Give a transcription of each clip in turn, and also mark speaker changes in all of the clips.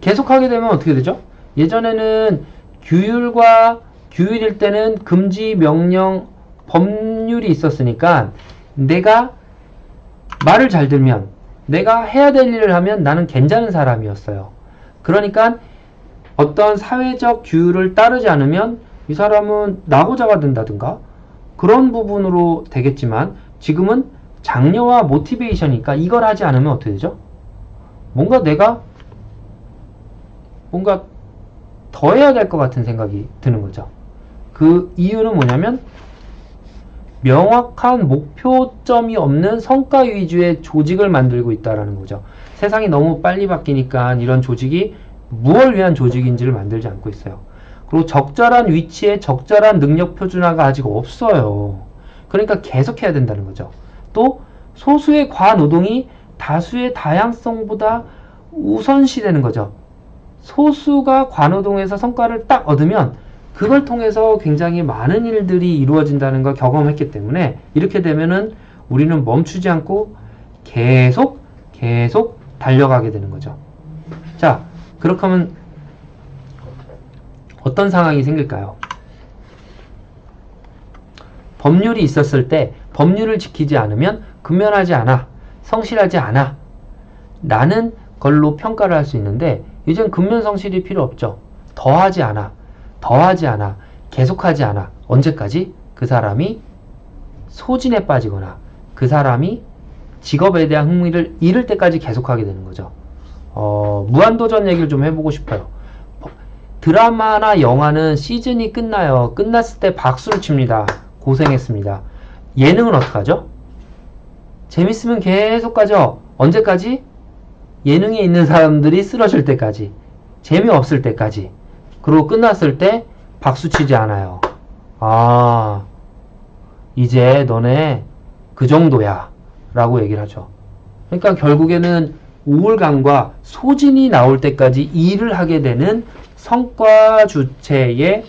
Speaker 1: 계속하게 되면 어떻게 되죠? 예전에는 규율일 때는 금지, 명령, 법률이 있었으니까 내가 말을 잘 들면, 내가 해야 될 일을 하면 나는 괜찮은 사람이었어요. 그러니까 어떤 사회적 규율을 따르지 않으면 이 사람은 나고자가 된다든가 그런 부분으로 되겠지만, 지금은 장려와 모티베이션이니까 이걸 하지 않으면 어떻게 되죠? 내가 뭔가 더 해야 될 것 같은 생각이 드는 거죠. 그 이유는 뭐냐면 명확한 목표점이 없는 성과 위주의 조직을 만들고 있다는 거죠. 세상이 너무 빨리 바뀌니까 이런 조직이 무엇을 위한 조직인지를 만들지 않고 있어요. 그리고 적절한 위치에 적절한 능력 표준화가 아직 없어요. 그러니까 계속해야 된다는 거죠. 또 소수의 과노동이 다수의 다양성보다 우선시되는 거죠. 소수가 과노동에서 성과를 딱 얻으면 그걸 통해서 굉장히 많은 일들이 이루어진다는 걸 경험했기 때문에, 이렇게 되면은 우리는 멈추지 않고 계속 달려가게 되는 거죠. 자, 그렇게 하면 어떤 상황이 생길까요? 법률이 있었을 때 법률을 지키지 않으면 근면하지 않아, 성실하지 않아 라는 걸로 평가를 할 수 있는데, 이젠 근면성실이 필요 없죠. 더하지 않아, 계속하지 않아. 언제까지? 그 사람이 소진에 빠지거나 그 사람이 직업에 대한 흥미를 잃을 때까지 계속하게 되는 거죠. 무한도전 얘기를 좀 해보고 싶어요. 드라마나 영화는 시즌이 끝나요. 끝났을 때 박수를 칩니다. 고생했습니다. 예능은 어떡하죠? 재밌으면 계속 가죠. 언제까지? 예능에 있는 사람들이 쓰러질 때까지, 재미없을 때까지. 그리고 끝났을 때 박수 치지 않아요. 이제 너네 그 정도야 라고 얘기를 하죠. 그러니까 결국에는 우울감과 소진이 나올 때까지 일을 하게 되는 성과 주체의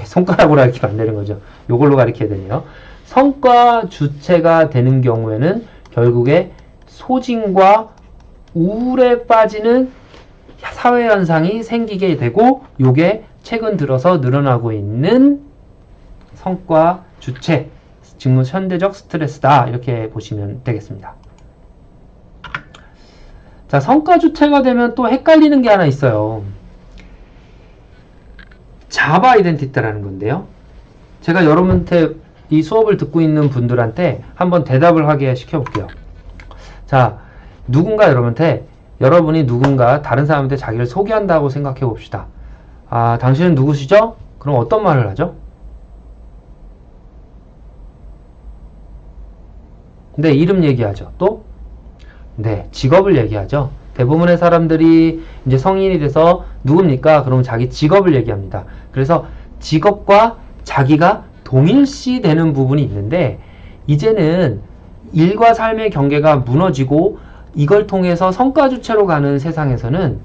Speaker 1: 손가락으로 가르치면 안 되는 거죠. 요걸로 가르쳐야 되네요. 성과 주체가 되는 경우에는 결국에 소진과 우울에 빠지는 사회현상이 생기게 되고, 요게 최근 들어서 늘어나고 있는 성과 주체, 직무 현대적 스트레스다, 이렇게 보시면 되겠습니다. 자, 성과 주체가 되면 또 헷갈리는 게 하나 있어요. 자바 아이덴티티라는 건데요. 제가 여러분한테 이 수업을 듣고 있는 분들한테 한번 대답을 하게 시켜볼게요. 자, 여러분이 누군가 다른 사람한테 자기를 소개한다고 생각해 봅시다. 당신은 누구시죠? 그럼 어떤 말을 하죠? 네, 이름 얘기하죠. 또? 네, 직업을 얘기하죠. 대부분의 사람들이 이제 성인이 돼서 누굽니까? 그러면 자기 직업을 얘기합니다. 그래서 직업과 자기가 동일시 되는 부분이 있는데, 이제는 일과 삶의 경계가 무너지고 이걸 통해서 성과 주체로 가는 세상에서는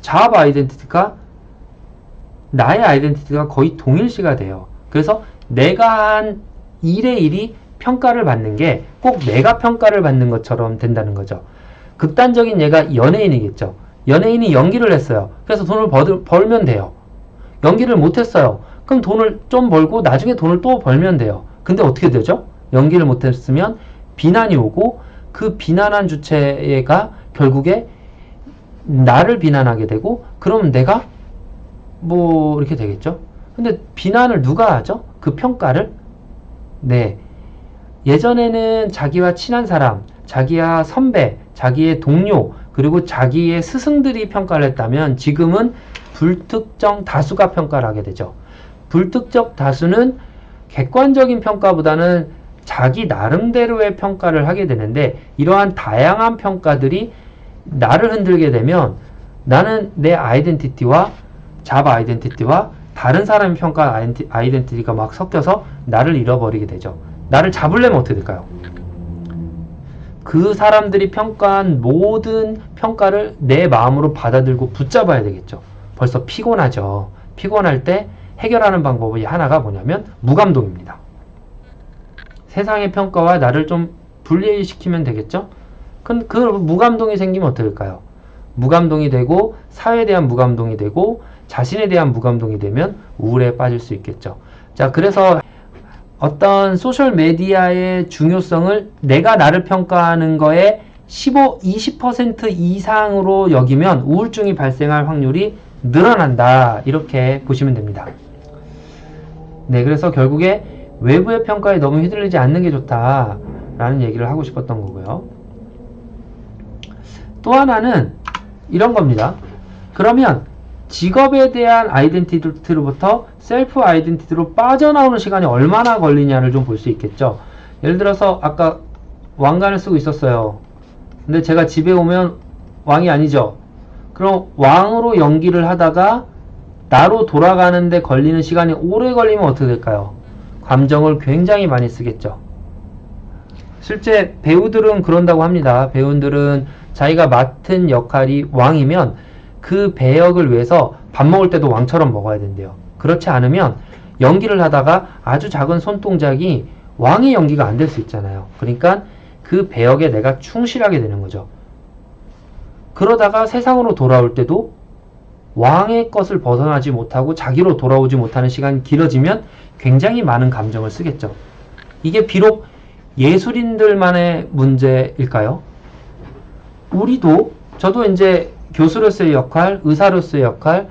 Speaker 1: 잡 아이덴티티가, 나의 아이덴티티가 거의 동일시가 돼요. 그래서 내가 한 일의 일이 평가를 받는 게 꼭 내가 평가를 받는 것처럼 된다는 거죠. 극단적인 예가 연예인이겠죠. 연예인이 연기를 했어요. 그래서 돈을 벌면 돼요. 연기를 못했어요. 그럼 돈을 좀 벌고 나중에 돈을 또 벌면 돼요. 근데 어떻게 되죠? 연기를 못했으면 비난이 오고, 그 비난한 주체가 결국에 나를 비난하게 되고, 그러면 내가 이렇게 되겠죠. 근데 비난을 누가 하죠? 그 평가를? 네, 예전에는 자기와 친한 사람, 자기와 선배, 자기의 동료, 그리고 자기의 스승들이 평가를 했다면, 지금은 불특정 다수가 평가를 하게 되죠. 불특정 다수는 객관적인 평가보다는 자기 나름대로의 평가를 하게 되는데, 이러한 다양한 평가들이 나를 흔들게 되면 나는 내 아이덴티티와 잡 아이덴티티와 다른 사람의 평가 아이덴티티가 막 섞여서 나를 잃어버리게 되죠. 나를 잡으려면 어떻게 될까요? 그 사람들이 평가한 모든 평가를 내 마음으로 받아들고 붙잡아야 되겠죠. 벌써 피곤하죠. 피곤할 때 해결하는 방법이 하나가 뭐냐면 무감동입니다. 세상의 평가와 나를 좀 분리시키면 되겠죠? 그 무감동이 생기면 어떨까요? 무감동이 되고 사회에 대한 무감동이 되고 자신에 대한 무감동이 되면 우울에 빠질 수 있겠죠. 자, 그래서 어떤 소셜 메디아의 중요성을 내가 나를 평가하는 거에 20% 이상으로 여기면 우울증이 발생할 확률이 늘어난다. 이렇게 보시면 됩니다. 네, 그래서 결국에 외부의 평가에 너무 휘둘리지 않는 게 좋다라는 얘기를 하고 싶었던 거고요. 또 하나는 이런 겁니다. 그러면 직업에 대한 아이덴티티로부터 셀프 아이덴티티로 빠져나오는 시간이 얼마나 걸리냐를 좀 볼 수 있겠죠. 예를 들어서 아까 왕관을 쓰고 있었어요. 근데 제가 집에 오면 왕이 아니죠. 그럼 왕으로 연기를 하다가 나로 돌아가는데 걸리는 시간이 오래 걸리면 어떻게 될까요? 감정을 굉장히 많이 쓰겠죠. 실제 배우들은 그런다고 합니다. 배우들은 자기가 맡은 역할이 왕이면 그 배역을 위해서 밥 먹을 때도 왕처럼 먹어야 된대요. 그렇지 않으면 연기를 하다가 아주 작은 손동작이 왕의 연기가 안 될 수 있잖아요. 그러니까 그 배역에 내가 충실하게 되는 거죠. 그러다가 세상으로 돌아올 때도 왕의 것을 벗어나지 못하고 자기로 돌아오지 못하는 시간이 길어지면 굉장히 많은 감정을 쓰겠죠. 이게 비록 예술인들만의 문제일까요? 우리도, 저도 이제 교수로서의 역할, 의사로서의 역할,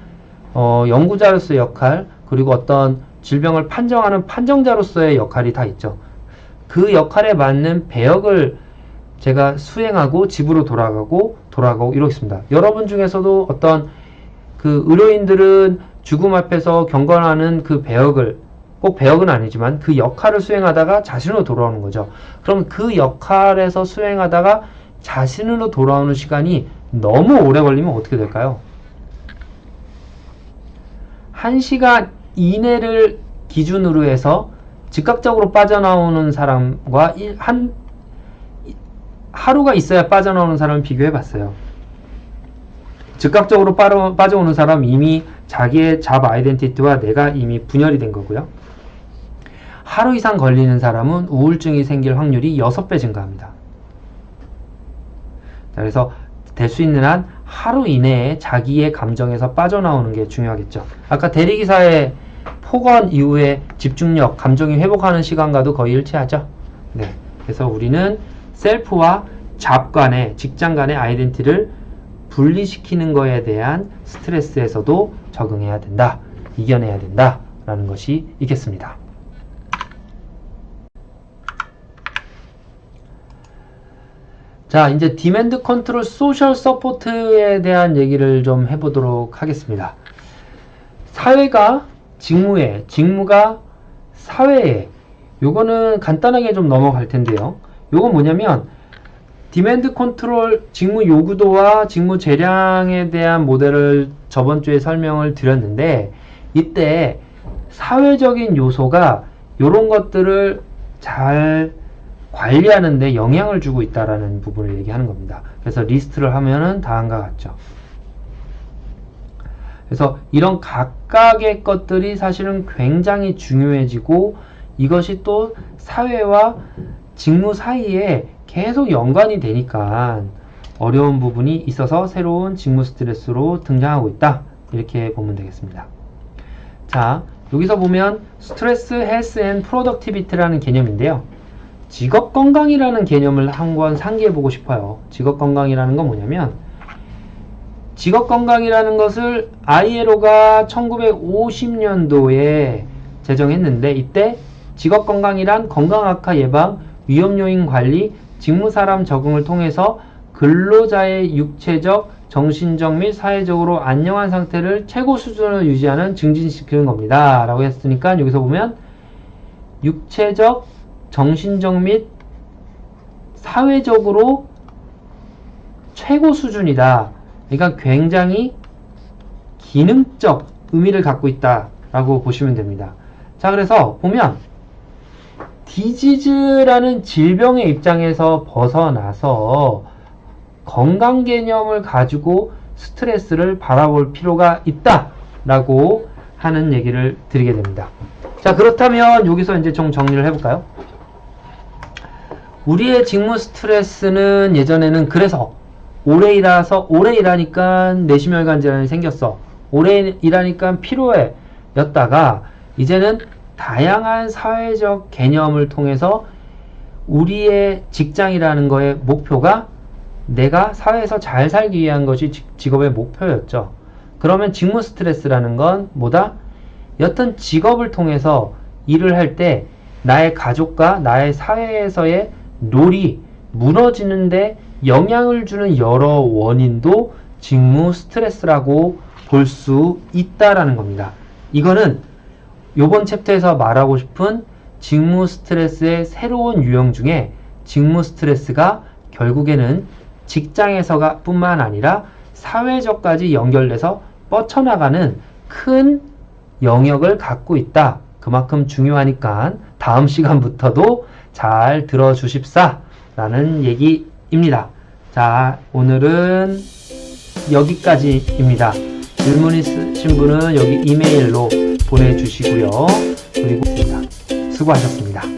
Speaker 1: 연구자로서의 역할, 그리고 어떤 질병을 판정하는 판정자로서의 역할이 다 있죠. 그 역할에 맞는 배역을 제가 수행하고 집으로 돌아가고 이러고 있습니다. 여러분 중에서도 어떤 그 의료인들은 죽음 앞에서 경건하는 그 배역을, 꼭 배역은 아니지만 그 역할을 수행하다가 자신으로 돌아오는 거죠. 그럼 그 역할에서 수행하다가 자신으로 돌아오는 시간이 너무 오래 걸리면 어떻게 될까요? 1시간 이내를 기준으로 해서 즉각적으로 빠져나오는 사람과 하루가 있어야 빠져나오는 사람을 비교해 봤어요. 즉각적으로 빠져오는 사람 이미 자기의 잡 아이덴티티와 내가 이미 분열이 된 거고요. 하루 이상 걸리는 사람은 우울증이 생길 확률이 6배 증가합니다. 그래서 될 수 있는 한 하루 이내에 자기의 감정에서 빠져나오는 게 중요하겠죠. 아까 대리기사의 폭언 이후에 집중력, 감정이 회복하는 시간과도 거의 일치하죠. 네, 그래서 우리는 셀프와 잡 간의, 직장 간의 아이덴티티를 분리시키는 거에 대한 스트레스에서도 적응해야 된다, 이겨내야 된다 라는 것이 있겠습니다. 자, 이제 디맨드 컨트롤 소셜 서포트에 대한 얘기를 좀 해보도록 하겠습니다. 사회가 직무에, 직무가 사회에, 요거는 간단하게 좀 넘어갈 텐데요. 요건 뭐냐면 디맨드 컨트롤 직무 요구도와 직무 재량에 대한 모델을 저번 주에 설명을 드렸는데, 이때 사회적인 요소가 요런 것들을 잘 관리하는데 영향을 주고 있다라는 부분을 얘기하는 겁니다. 그래서 리스트를 하면은 다음과 같죠. 그래서 이런 각각의 것들이 사실은 굉장히 중요해지고, 이것이 또 사회와 직무 사이에 계속 연관이 되니까 어려운 부분이 있어서 새로운 직무 스트레스로 등장하고 있다, 이렇게 보면 되겠습니다. 자, 여기서 보면 스트레스, 헬스 앤 프로덕티비티라는 개념인데요. 직업 건강이라는 개념을 한번 상기해 보고 싶어요. 직업 건강이라는 건 뭐냐면, 직업 건강이라는 것을 ILO가 1950년도에 제정했는데, 이때 직업 건강이란 건강 악화 예방, 위험 요인 관리, 직무 사람 적응을 통해서 근로자의 육체적, 정신적 및 사회적으로 안녕한 상태를 최고 수준으로 유지하는, 증진시키는 겁니다 라고 했으니까, 여기서 보면 육체적, 정신적 및 사회적으로 최고 수준이다. 그러니까 굉장히 기능적 의미를 갖고 있다 라고 보시면 됩니다. 자, 그래서 보면 디지즈라는 질병의 입장에서 벗어나서 건강 개념을 가지고 스트레스를 바라볼 필요가 있다 라고 하는 얘기를 드리게 됩니다. 자, 그렇다면 여기서 이제 좀 정리를 해볼까요? 우리의 직무 스트레스는 예전에는 그래서 오래 일하니까 내시경혈관 질환이 생겼어. 오래 일하니까 피로해. 였다가 이제는 다양한 사회적 개념을 통해서 우리의 직장이라는 거의 목표가 내가 사회에서 잘 살기 위한 것이 직업의 목표였죠. 그러면 직무 스트레스라는 건 뭐다? 여튼 직업을 통해서 일을 할 때 나의 가족과 나의 사회에서의 롤이 무너지는데 영향을 주는 여러 원인도 직무 스트레스라고 볼 수 있다라는 겁니다. 이거는 요번 챕터에서 말하고 싶은 직무 스트레스의 새로운 유형 중에 직무 스트레스가 결국에는 직장에서가 뿐만 아니라 사회적까지 연결돼서 뻗쳐나가는 큰 영역을 갖고 있다. 그만큼 중요하니까 다음 시간부터도 잘 들어주십사 라는 얘기입니다. 자, 오늘은 여기까지입니다. 질문 있으신 분은 여기 이메일로 보내주시고요. 그리고 수고하셨습니다.